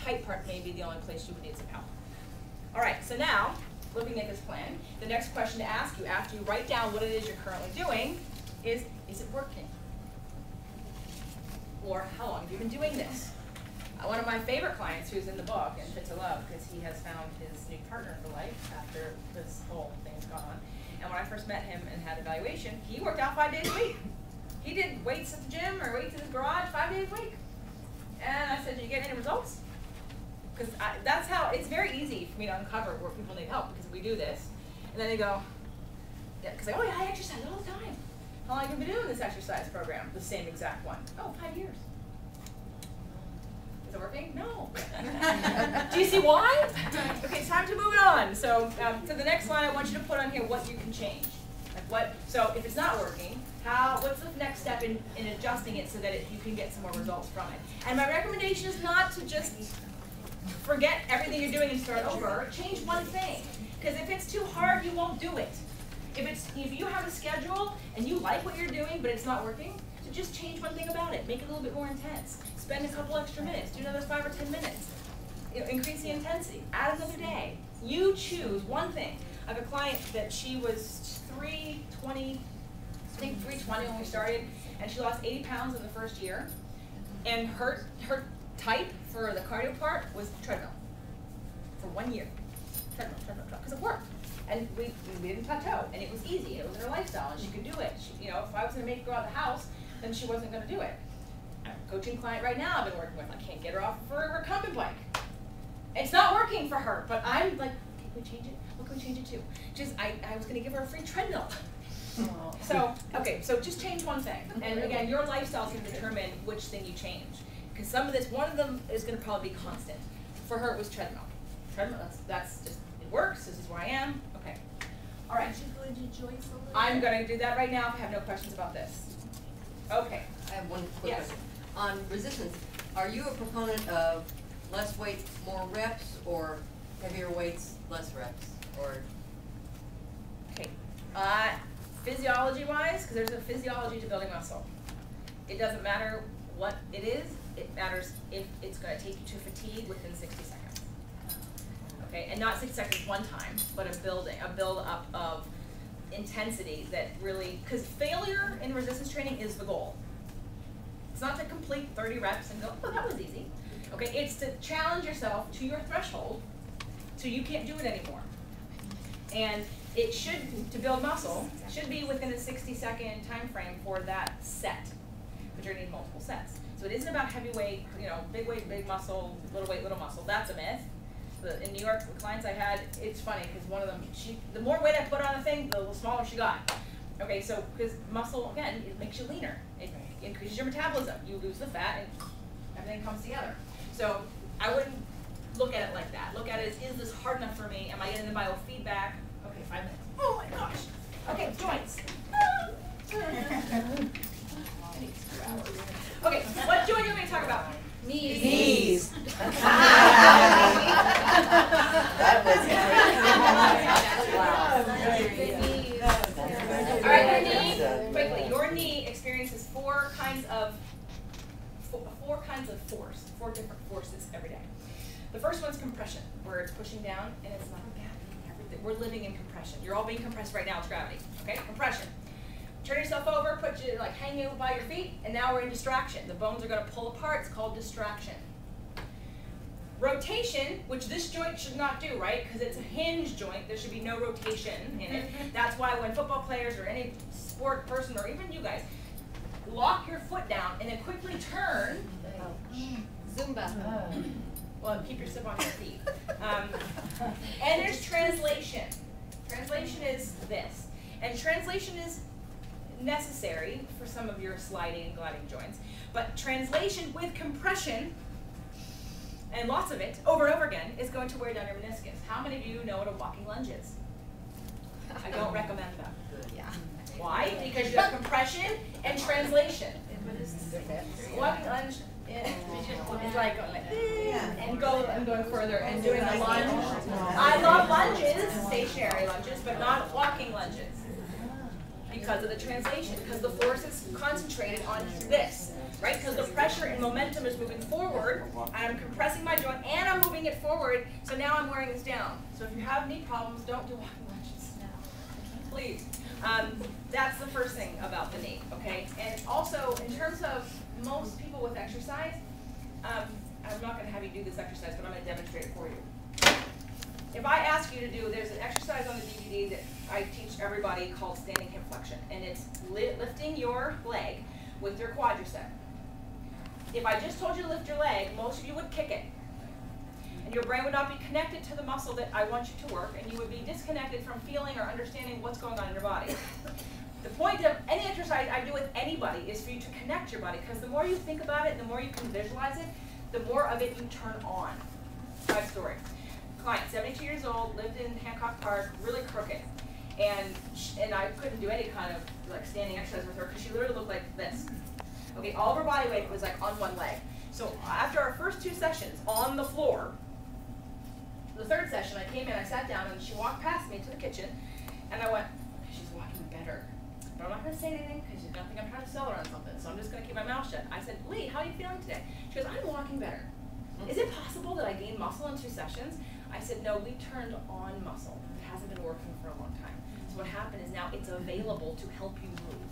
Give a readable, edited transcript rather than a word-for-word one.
height part may be the only place you would need some help. All right, so now, looking at this plan, the next question to ask you after you write down what it is you're currently doing is it working? Or how long have you been doing this? One of my favorite clients who's in the book, and Fit to Love, because he has found his new partner for life after this whole thing's gone on. And when I first met him and had evaluation, he worked out 5 days a week. He did weights at the gym or weights in his garage 5 days a week. And I said, did you get any results? Because that's how, it's very easy for me to uncover where people need help, because we do this. And then they go, yeah, because oh yeah, I exercise all the time. How long have you been doing this exercise program? The same exact one. Oh, 5 years. Is it working? No. Do you see why? Okay, it's time to move it on. So to the next line, I want you to put on here what you can change. Like what? So if it's not working, what's the next step in adjusting it so that you can get some more results from it? And my recommendation is not to just forget everything you're doing and start over. Change one thing. Because if it's too hard, you won't do it. If you have a schedule and you like what you're doing, but it's not working, so just change one thing about it. Make it a little bit more intense. Spend a couple extra minutes. Do another 5 or 10 minutes. Increase the intensity. Add another day. You choose one thing. I have a client that she was 320, I think 320 when we started, and she lost 80 pounds in the first year. And her type for the cardio part was treadmill for 1 year. Treadmill, because it worked. And we didn't plateau, and it was easy. It was in her lifestyle, and she could do it. She, if I was going to make her go out of the house, then she wasn't going to do it. I'm a coaching client right now I've been working with. I can't get her off for her recumbent bike. It's not working for her, but I'm like, can we change it? What can we change it to? I was going to give her a free treadmill. So just change one thing. And again, your lifestyle is going to determine which thing you change. Because one of them is going to probably be constant. For her, it was treadmill. Treadmill, that's just, it works. This is where I am. Okay. All right. I'm going to do that right now if I have no questions about this. Okay. I have one quick question. On resistance, are you a proponent of less weight, more reps, or heavier weights, less reps? Or okay. Physiology-wise, because there's a physiology to building muscle. It doesn't matter what it is. It matters if it's going to take you to fatigue within 60 seconds. Okay, and not 60 seconds one time, but a build-up of intensity that really, because failure in resistance training is the goal. It's not to complete 30 reps and go, oh, that was easy. Okay, it's to challenge yourself to your threshold so you can't do it anymore. And it should, to build muscle, should be within a 60-second time frame for that set, but you're going to need multiple sets. So it isn't about heavy weight, big weight, big muscle, little weight, little muscle. That's a myth. In New York, the clients I had, it's funny because one of them, the more weight I put on a thing, the smaller she got. Okay, so because muscle, again, it makes you leaner. It increases your metabolism. You lose the fat and everything comes together. So I wouldn't look at it like that. Look at it as, is this hard enough for me? Am I getting the biofeedback? Okay, 5 minutes. Oh my gosh. Okay, joints. Okay, what joint do you want me to talk about? Knees. That was all right, your knee, quickly. Your knee experiences four kinds of force, 4 different forces every day. The first one's compression, where it's pushing down and it's not gravity. We're living in compression. You're all being compressed right now, it's gravity. Okay, compression. Turn yourself over, hang you by your feet, and now we're in distraction. The bones are going to pull apart. It's called distraction. Rotation, which this joint should not do, right? Because it's a hinge joint. There should be no rotation in it. That's why when football players or any sport person, or even you guys, lock your foot down and then quickly turn. Zumba. Well, keep your sip on your feet. And there's translation. Translation is this. And translation is necessary for some of your sliding and gliding joints. But translation with compression, and lots of it, over and over again, is going to wear down your meniscus. How many of you know what a walking lunge is? I don't recommend them. Yeah. Why? Because you have compression and translation. Walking lunge is like and going further and doing a lunge. I love lunges, stationary lunges, but not walking lunges. because of the translation, because the force is concentrated on this, right? Because the pressure and momentum is moving forward, I'm compressing my joint, and I'm moving it forward, so now I'm wearing this down. So if you have knee problems, don't do walking lunges. Please. That's the first thing about the knee, okay? And also, in terms of most people with exercise, I'm not going to have you do this exercise, but I'm going to demonstrate it for you. If I ask you to do, there's an exercise on the DVD that I teach everybody called standing hip flexion, and it's lifting your leg with your quadricep. If I just told you to lift your leg, most of you would kick it. And your brain would not be connected to the muscle that I want you to work, and you would be disconnected from feeling or understanding what's going on in your body. The point of any exercise I do with anybody is for you to connect your body, because the more you think about it and the more you can visualize it, the more of it you turn on. Side story. Client, 72 years old, lived in Hancock Park, really crooked. And I couldn't do any kind of like standing exercise with her because she literally looked like this. Okay, all of her body weight was like on one leg. So after our first 2 sessions on the floor, the 3rd session I came in, I sat down, and she walked past me to the kitchen, and I went, she's walking better. But I'm not going to say anything because she's going to think I'm trying to sell her on something, so I'm just going to keep my mouth shut. I said, Lee, how are you feeling today? She goes, I'm walking better. Is it possible that I gained muscle in 2 sessions? I said, no, we turned on muscle. It hasn't been working for a long time. So what happened is now it's available to help you move.